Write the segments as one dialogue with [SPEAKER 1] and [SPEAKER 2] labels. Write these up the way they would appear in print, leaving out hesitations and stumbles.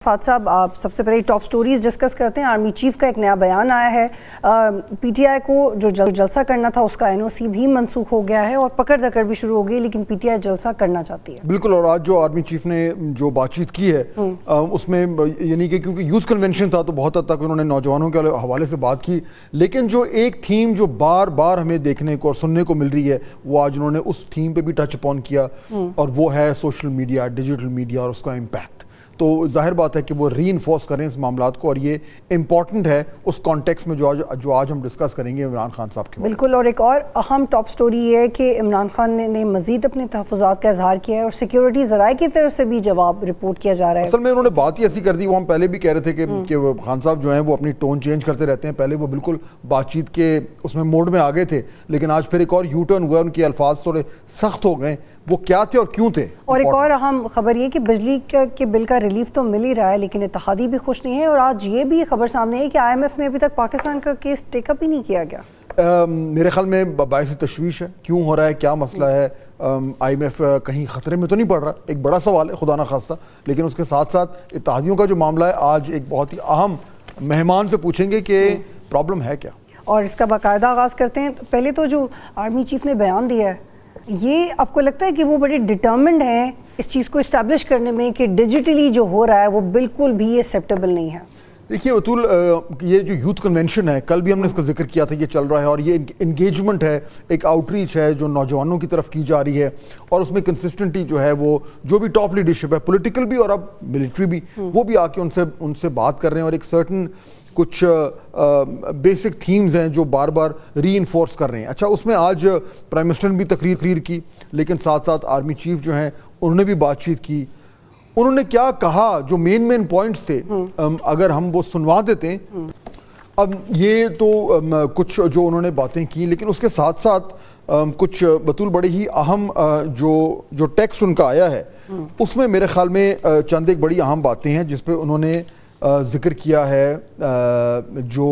[SPEAKER 1] فات صاحب، آپ سب سے پہلے ٹاپ سٹوریز ڈسکس کرتے ہیں۔ آرمی چیف کا ایک نیا بیان آیا ہے، پی ٹی آئی کو جو جلسہ کرنا تھا اس کا این او سی بھی منسوخ ہو گیا ہے اور پکڑ دکڑ بھی شروع ہو گئی، لیکن پی ٹی آئی جلسہ کرنا چاہتی ہے۔
[SPEAKER 2] بالکل، اور آج جو آرمی چیف نے جو بات چیت کی ہے اس میں یعنی کہ کیونکہ یوتھ کنونشن تھا تو بہت حد تک انہوں نے نوجوانوں کے حوالے سے بات کی، لیکن جو ایک تھیم جو بار بار ہمیں دیکھنے کو اور سننے کو مل رہی ہے وہ آج انہوں نے اس تھیم پہ بھی ٹچ اپون کیا، اور وہ ہے سوشل میڈیا، ڈیجیٹل میڈیا اور اس کا امپیکٹ۔ تو ظاہر بات ہے کہ وہ ری انفورس کریں اس معاملات کو، اور یہ امپورٹنٹ ہے اس کانٹیکس میں جو آج ہم ڈسکس کریں گے عمران خان صاحب کے۔
[SPEAKER 1] بالکل، اور ایک اور اہم ٹاپ سٹوری یہ ہے کہ عمران خان نے مزید اپنے تحفظات کا اظہار کیا ہے اور سیکیورٹی ذرائع کی طرف سے بھی جواب رپورٹ کیا جا رہا ہے۔
[SPEAKER 2] اصل میں انہوں نے بات ہی ایسی کر دی، وہ ہم پہلے بھی کہہ رہے تھے کہ خان صاحب جو ہیں وہ اپنی ٹون چینج کرتے رہتے ہیں۔ پہلے وہ بالکل بات چیت کے اس میں موڈ میں آ گئے تھے، لیکن آج پھر ایک اور یو ٹرن ہوا، ان کے الفاظ تھوڑے سخت ہو گئے۔ وہ کیا تھے اور کیوں تھے؟
[SPEAKER 1] اور ایک اور اہم خبر یہ کہ بجلی کے بل کا ریلیف تو مل ہی رہا ہے، لیکن اتحادی بھی خوش نہیں ہے، اور آج یہ بھی خبر سامنے ہے کہ آئی ایم ایف نے ابھی تک پاکستان کا کیس ٹیک اپ ہی نہیں کیا گیا۔
[SPEAKER 2] میرے خیال میں باعث تشویش ہے، کیوں ہو رہا ہے، کیا مسئلہ ہے؟ آئی ایم ایف کہیں خطرے میں تو نہیں پڑ رہا؟ ایک بڑا سوال ہے خدا نخواستہ، لیکن اس کے ساتھ ساتھ اتحادیوں کا جو معاملہ ہے آج ایک بہت ہی اہم مہمان سے پوچھیں گے کہ پرابلم ہے کیا،
[SPEAKER 1] اور اس کا باقاعدہ آغاز کرتے ہیں۔ پہلے تو جو آرمی چیف نے بیان دیا ہے، یہ آپ کو لگتا ہے کہ وہ بڑے ڈٹرمنڈ ہیں اس چیز کو اسٹیبلش کرنے میں کہ ڈیجیٹلی جو ہو رہا ہے وہ بالکل بھی ایکسیپٹیبل نہیں ہے؟
[SPEAKER 2] دیکھیے بطول، یہ جو یوتھ کنونشن ہے، کل بھی ہم نے اس کا ذکر کیا تھا، یہ چل رہا ہے، اور یہ انگیجمنٹ ہے، ایک آؤٹ ریچ ہے جو نوجوانوں کی طرف کی جا رہی ہے، اور اس میں کنسسٹنٹی جو ہے وہ جو بھی ٹاپ لیڈرشپ ہے، پولیٹیکل بھی اور اب ملٹری بھی، وہ بھی آ کے ان سے بات کر رہے ہیں، اور ایک سرٹن کچھ بیسک تھیمز ہیں جو بار بار ری انفورس کر رہے ہیں۔ اچھا، اس میں آج پرائم منسٹر نے بھی تقریر کی، لیکن ساتھ ساتھ آرمی چیف جو ہیں انہوں نے بھی بات چیت کی۔ انہوں نے کیا کہا، جو مین پوائنٹس تھے اگر ہم وہ سنوا دیتے ہیں۔ اب یہ تو کچھ جو انہوں نے باتیں کی، لیکن اس کے ساتھ ساتھ کچھ بطول بڑے ہی اہم جو ٹیکسٹ ان کا آیا ہے، اس میں میرے خیال میں چند ایک بڑی اہم باتیں ہیں جس پہ انہوں نے ذکر کیا ہے، جو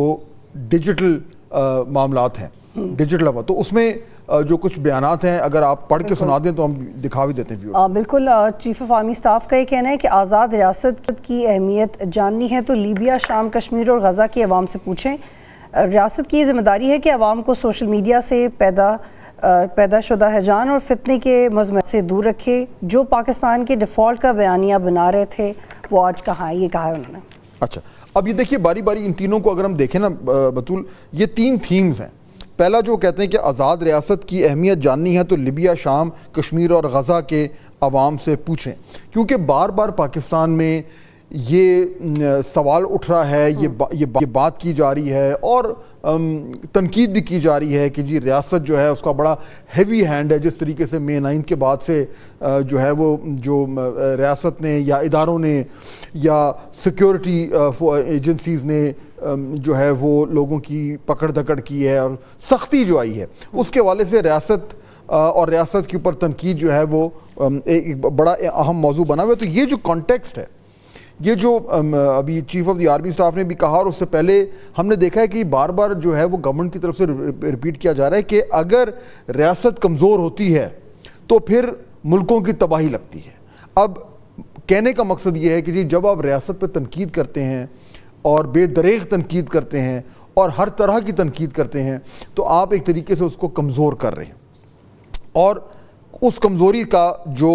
[SPEAKER 2] ڈیجیٹل معاملات ہیں، ڈیجیٹل، تو اس میں جو کچھ بیانات ہیں اگر آپ پڑھ کے سنا دیں تو ہم دکھا بھی دیتے ہیں۔
[SPEAKER 1] بالکل، چیف آف آرمی سٹاف کا یہ کہنا ہے کہ آزاد ریاست کی اہمیت جاننی ہے تو لیبیا، شام، کشمیر اور غزہ کی عوام سے پوچھیں۔ ریاست کی ذمہ داری ہے کہ عوام کو سوشل میڈیا سے پیدا شدہ ہیجان اور فتنے کے مضمرات سے دور رکھے۔ جو پاکستان کے ڈیفالٹ کا بیانیہ بنا رہے تھے وہ آج کہاں ہے، یہ کہا ہے انہوں نے۔
[SPEAKER 2] اچھا، اب یہ دیکھیے باری باری ان تینوں کو اگر ہم دیکھیں نا بطول، یہ تین تھیمز ہیں۔ پہلا جو کہتے ہیں کہ آزاد ریاست کی اہمیت جاننی ہے تو لیبیا، شام، کشمیر اور غزہ کے عوام سے پوچھیں، کیونکہ بار بار پاکستان میں یہ سوال اٹھ رہا ہے، یہ بات کی جا رہی ہے، اور تنقید بھی کی جا رہی ہے کہ جی ریاست جو ہے اس کا بڑا ہیوی ہینڈ ہے، جس طریقے سے مئی 9 کے بعد سے جو ہے وہ جو ریاست نے یا اداروں نے یا سیکیورٹی ایجنسیز نے جو ہے وہ لوگوں کی پکڑ دکڑ کی ہے، اور سختی جو آئی ہے اس کے حوالے سے ریاست اور ریاست کے اوپر تنقید جو ہے وہ ایک بڑا اہم موضوع بنا ہوا ہے۔ تو یہ جو کانٹیکسٹ ہے، یہ جو ابھی chief of the army staff نے بھی کہا، اور اس سے پہلے ہم نے دیکھا ہے کہ بار بار جو ہے وہ گورنمنٹ کی طرف سے ریپیٹ کیا جا رہا ہے کہ اگر ریاست کمزور ہوتی ہے تو پھر ملکوں کی تباہی لگتی ہے۔ اب کہنے کا مقصد یہ ہے کہ جی جب آپ ریاست پہ تنقید کرتے ہیں اور بے دریغ تنقید کرتے ہیں اور ہر طرح کی تنقید کرتے ہیں تو آپ ایک طریقے سے اس کو کمزور کر رہے ہیں، اور اس کمزوری کا جو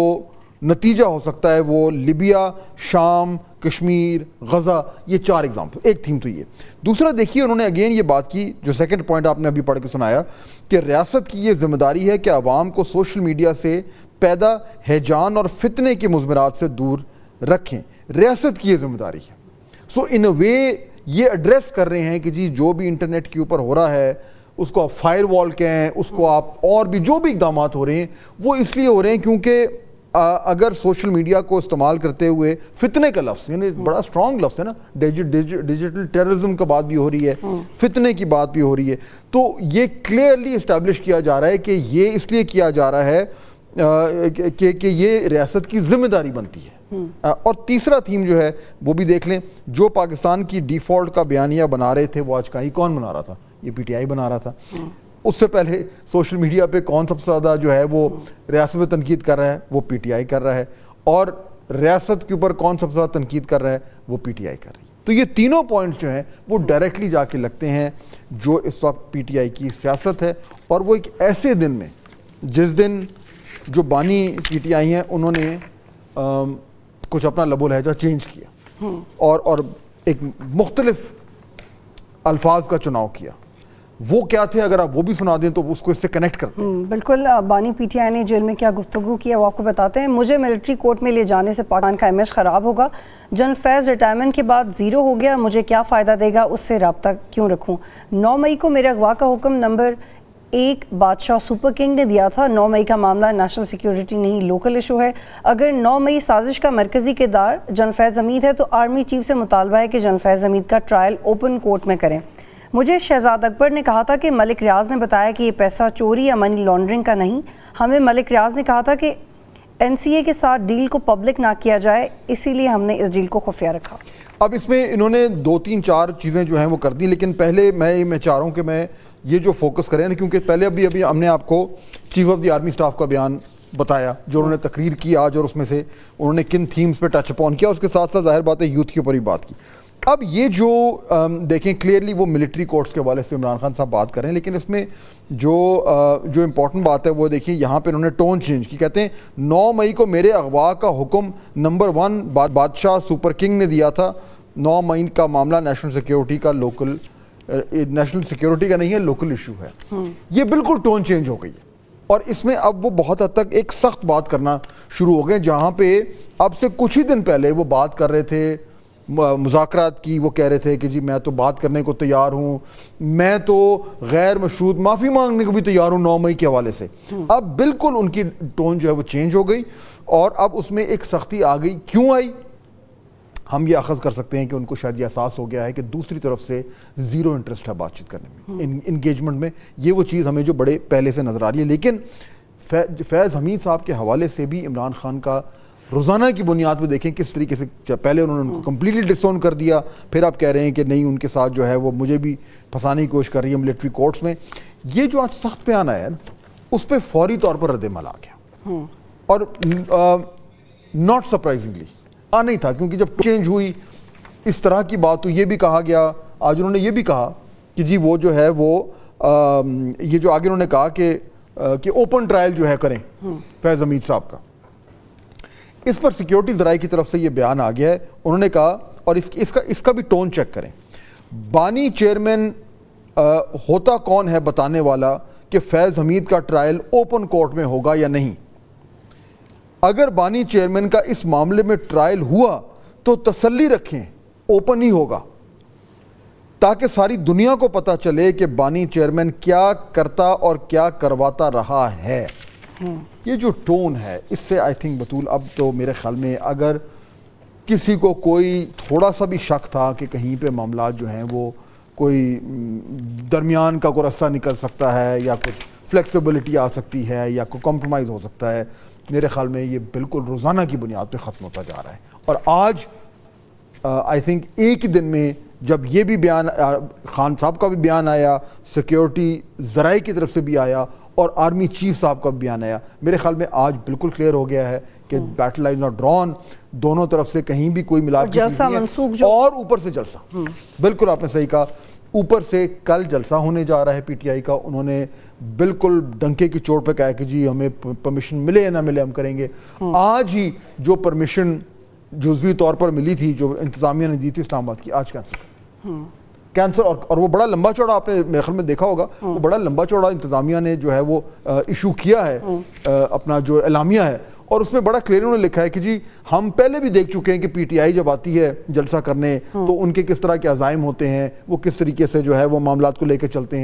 [SPEAKER 2] نتیجہ ہو سکتا ہے وہ لیبیا، شام، کشمیر، غزہ، یہ چار ایگزامپل، ایک تھیم تو یہ۔ دوسرا دیکھیے انہوں نے اگین یہ بات کی، جو سیکنڈ پوائنٹ آپ نے ابھی پڑھ کے سنایا، کہ ریاست کی یہ ذمہ داری ہے کہ عوام کو سوشل میڈیا سے پیدا ہیجان اور فتنے کے مضمرات سے دور رکھیں۔ ریاست کی یہ ذمہ داری ہے۔ سو ان اے وے یہ ایڈریس کر رہے ہیں کہ جی جو بھی انٹرنیٹ کے اوپر ہو رہا ہے اس کو آپ فائر وال کہیں، اس کو آپ اور بھی جو بھی اقدامات ہو رہے ہیں وہ اس لیے ہو رہے ہیں کیونکہ اگر سوشل میڈیا کو استعمال کرتے ہوئے فتنے کا لفظ، یعنی بڑا اسٹرانگ لفظ ہے نا، ڈیجیٹل ٹیررزم کا بات بھی ہو رہی ہے، فتنے کی بات بھی ہو رہی ہے، تو یہ کلیئرلی اسٹیبلش کیا جا رہا ہے کہ یہ اس لیے کیا جا رہا ہے کہ یہ ریاست کی ذمہ داری بنتی ہے۔ اور تیسرا تھیم جو ہے وہ بھی دیکھ لیں، جو پاکستان کی ڈیفالٹ کا بیانیہ بنا رہے تھے وہ آج کہیں کون بنا رہا تھا؟ یہ پی ٹی آئی بنا رہا تھا۔ اس سے پہلے سوشل میڈیا پہ کون سب سے زیادہ جو ہے وہ ریاست میں تنقید کر رہا ہے؟ وہ پی ٹی آئی کر رہا ہے۔ اور ریاست کے اوپر کون سب سے زیادہ تنقید کر رہا ہے؟ وہ پی ٹی آئی کر رہی ہے. تو یہ تینوں پوائنٹس جو ہیں وہ ڈائریکٹلی جا کے لگتے ہیں جو اس وقت پی ٹی آئی کی سیاست ہے. اور وہ ایک ایسے دن میں جس دن جو بانی پی ٹی آئی ہیں انہوں نے کچھ اپنا لب و لہجہ چینج کیا اور ایک مختلف الفاظ کا چناؤ کیا. وہ کیا تھے اگر آپ وہ بھی سنا دیں تو اس کو اس سے کنیکٹ کرتے ہیں.
[SPEAKER 1] بالکل. بانی پی ٹی آئی نے جیل میں کیا گفتگو کیا وہ آپ کو بتاتے ہیں. مجھے ملٹری کورٹ میں لے جانے سے پاکستان کا امیج خراب ہوگا. جنرل فیض ریٹائرمنٹ کے بعد زیرو ہو گیا, مجھے کیا فائدہ دے گا, اس سے رابطہ کیوں رکھوں. 9 مئی کو میرے اغوا کا حکم نمبر 1 بادشاہ سپر کنگ نے دیا تھا. 9 مئی کا معاملہ نیشنل سیکیورٹی نہیں لوکل ایشو ہے. اگر 9 مئی سازش کا مرکزی کردار جنرل فیض حمید ہے تو آرمی چیف سے مطالبہ ہے کہ جنرل فیض حمید کا ٹرائل اوپن کورٹ میں کریں. مجھے شہزاد اکبر نے کہا تھا کہ ملک ریاض نے بتایا کہ یہ پیسہ چوری یا منی لانڈرنگ کا نہیں. ہمیں ملک ریاض نے کہا تھا کہ این سی اے کے ساتھ ڈیل کو پبلک نہ کیا جائے, اسی لیے ہم نے اس ڈیل کو خفیہ رکھا.
[SPEAKER 2] اب اس میں انہوں نے 2-3-4 چیزیں جو ہیں وہ کر دی, لیکن پہلے میں چاہ رہا ہوں کہ میں یہ جو فوکس کریں نا, کیونکہ پہلے ابھی ہم نے آپ کو chief of the army staff کا بیان بتایا جو انہوں نے تقریر کی آج, اور اس میں سے انہوں نے کن تھیمز پہ ٹچ اپون کیا. اس کے ساتھ ساتھ ظاہر بات ہے یوتھ کے اوپر ہی بات کی. اب یہ جو دیکھیں کلیئرلی وہ ملٹری کورٹس کے حوالے سے عمران خان صاحب بات کر رہے ہیں, لیکن اس میں جو امپورٹنٹ بات ہے وہ دیکھیں یہاں پہ انہوں نے ٹون چینج کی. کہتے ہیں 9 مئی کو میرے اغوا کا حکم نمبر 1 بادشاہ سپر کنگ نے دیا تھا. 9 مئی کا معاملہ نیشنل سیکیورٹی کا نیشنل سیکیورٹی کا نہیں ہے, لوکل ایشو ہے. یہ بالکل ٹون چینج ہو گئی ہے, اور اس میں اب وہ بہت حد تک ایک سخت بات کرنا شروع ہو گئے. جہاں پہ اب سے کچھ ہی دن پہلے وہ بات کر رہے تھے مذاکرات کی, وہ کہہ رہے تھے کہ جی میں تو بات کرنے کو تیار ہوں, میں تو غیر مشروط معافی مانگنے کو بھی تیار ہوں 9 مئی کے حوالے سے. اب بالکل ان کی ٹون جو ہے وہ چینج ہو گئی, اور اب اس میں ایک سختی آ گئی. کیوں آئی؟ ہم یہ اخذ کر سکتے ہیں کہ ان کو شاید یہ احساس ہو گیا ہے کہ دوسری طرف سے زیرو انٹرسٹ ہے بات چیت کرنے میں, انگیجمنٹ میں. یہ وہ چیز ہمیں جو بڑے پہلے سے نظر آ رہی ہے. لیکن فیض حمید صاحب کے حوالے سے بھی عمران خان کا روزانہ کی بنیاد پہ دیکھیں کس طریقے سے پہلے انہوں نے ان کو کمپلیٹلی ڈس اون کر دیا, پھر آپ کہہ رہے ہیں کہ نہیں ان کے ساتھ جو ہے وہ مجھے بھی پھنسانے کی کوشش کر رہی ہے ملٹری کورٹس میں. یہ جو آج سخت بیان آیا ہے اس پہ فوری طور پر رد عمل آ گیا, اور ناٹ سرپرائزنگلی نہیں تھا, کیونکہ جب چینج ہوئی اس طرح کی بات تو یہ بھی کہا گیا. آج انہوں نے یہ بھی کہا کہ جی وہ جو ہے وہ یہ جو آگے انہوں نے کہا کہ اوپن ٹرائل جو ہے کریں فیض حمید صاحب کا, اس پر سیکیورٹی ذرائع کی طرف سے یہ بیان آ گیا ہے. انہوں نے کہا, اور اس کا بھی ٹون چیک کریں, بانی چیئرمین ہوتا کون ہے بتانے والا کہ فیض حمید کا ٹرائل اوپن کورٹ میں ہوگا یا نہیں. اگر بانی چیئرمین کا اس معاملے میں ٹرائل ہوا تو تسلی رکھیں اوپن ہی ہوگا, تاکہ ساری دنیا کو پتہ چلے کہ بانی چیئرمین کیا کرتا اور کیا کرواتا رہا ہے. یہ جو ٹون ہے اس سے آئی تھنک بطول اب تو میرے خیال میں اگر کسی کو کوئی تھوڑا سا بھی شک تھا کہ کہیں پہ معاملات جو ہیں وہ کوئی درمیان کا کوئی رستہ نکل سکتا ہے یا کچھ فلیکسیبلٹی آ سکتی ہے یا کوئی کمپرومائز ہو سکتا ہے, میرے خیال میں یہ بالکل روزانہ کی بنیاد پہ ختم ہوتا جا رہا ہے. اور آج آئی تھنک ایک ہی دن میں جب یہ بھی بیان خان صاحب کا بھی بیان آیا, سیکیورٹی ذرائع کی طرف سے بھی آیا, اور آرمی چیف صاحب کا بیان آیا, میرے خیال میں آج بالکل کلیئر ہو گیا ہے کہ بیٹل از ناٹ ڈرون, دونوں طرف سے کہیں بھی کوئی ملاپ کی چیز نہیں ہے. اور اوپر سے جلسہ, بالکل آپ نے صحیح کہا, اوپر سے کل جلسہ ہونے جا رہا ہے پی ٹی آئی کا. انہوں نے بالکل ڈنکے کی چوٹ پہ کہا کہ جی ہمیں پرمیشن ملے یا نہ ملے ہم کریں گے. آج ہی جو پرمیشن جزوی طور پر ملی تھی جو انتظامیہ نے دی تھی اسلام آباد کی, آج کینسل اور وہ بڑا لمبا چوڑا آپ نے میرے خیال میں دیکھا ہوگا, وہ بڑا لمبا چوڑا انتظامیہ نے جو ہے وہ ایشو کیا ہے اپنا جو اعلامیہ ہے, اور اس میں بڑا کلیئر انہوں نے لکھا ہے کہ جی ہم پہلے بھی دیکھ چکے ہیں کہ پی ٹی آئی جب آتی ہے جلسہ کرنے تو ان کے کس طرح کے عزائم ہوتے ہیں, وہ کس طریقے سے جو ہے وہ معاملات کو لے کے چلتے ہیں.